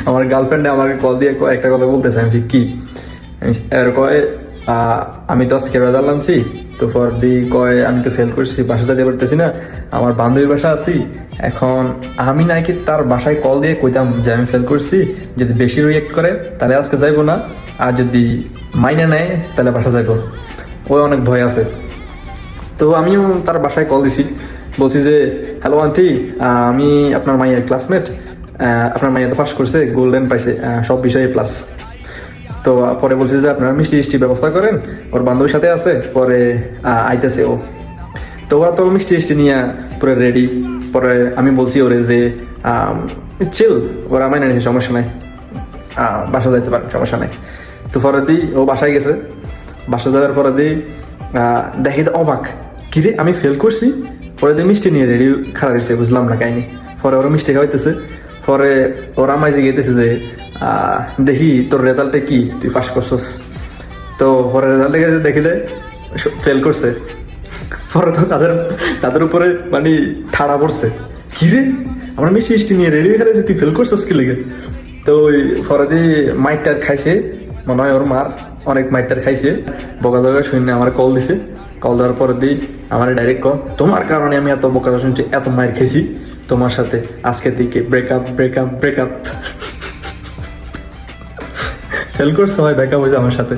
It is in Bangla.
আমার গার্লফ্রেন্ডে আমাকে কল দিয়ে একটা কথা বলতেছে, আমি কি এর কয় আমি তো আজকে রেজাল্ট আনছি, তো পর দি কয় আমি তো ফেল করছি, বাসা যেতে পারতেছি না, আমার বান্ধবীর বাসা আছি। এখন আমি নাকি তার বাসায় কল দিয়ে কইতাম যে আমি ফেল করছি, যদি বেশি রিয়েক্ট করে তাহলে আজকে যাইবো না, আর যদি মাইনে নেয় তাহলে বাসা যাইবো। ওই অনেক ভয় আছে। তো আমিও তার বাসায় কল দিছি, বলছি যে হ্যালো আন্টি, আমি আপনার মাইয়ের ক্লাসমেট, আপনার মাইয়া তো ফার্স্ট করছে, গোল্ডেন পাইছে সব বিষয়ে প্লাস। তো পরে বলছি যে আপনারা মিষ্টি মিষ্টি ব্যবস্থা করেন, ওর বান্ধবীর সাথে আছে, পরে আইতেছে ও। তো ওরা তো মিষ্টি মিষ্টি নিয়ে পুরো রেডি। পরে আমি বলছি ওরে যে চিল, ওরা মাইনে নিয়েছে, সমস্যা নাই, বাসা যাইতে পারেন, সমস্যা নাই। তো পরে দিই ও বাসায় গেছে। বাসা যাওয়ার পরে দিই দেখি তো অবাক, কিরে আমি ফেল করছি। পরে দিয়ে মিষ্টি নিয়ে রেডি খারাপ হয়েছে, বুঝলাম না কাহিনি। পরে ওরা মিষ্টি খাওয়াইতেছে। পরে ওরা আমায় জিজ্ঞেস যে দেখি তোর রেজাল্টে কি, তুই পাস করছস। তো পরে রেজাল্ট দেখি দেয় ফেল করছে। পরে তো তাদের উপরে মানে ঠাড়া পড়ছে, কিরে আমরা মিষ্টি মিষ্টি নিয়ে রেডি হয়ে গেছে, তুই ফেল করছস কি লেগে। তো ওই পরে দিয়ে মাইটার খাইছে, মনে হয় ওর মার অনেক মাইটার খাইছে। বকা জগা শুনে আমার কল দিছে। কল দেওয়ার পরে দিই আমার ডাইরেক্ট কল, তোমার কারণে আমি এত বকা শুনছি, এত মায়ের খেয়েছি, তোমার সাথে আজকে থেকে ব্রেকআপ ব্রেকআপ ব্রেকআপ। ফেল করছে হয়, ব্রেকআপ হয়েছে আমার সাথে।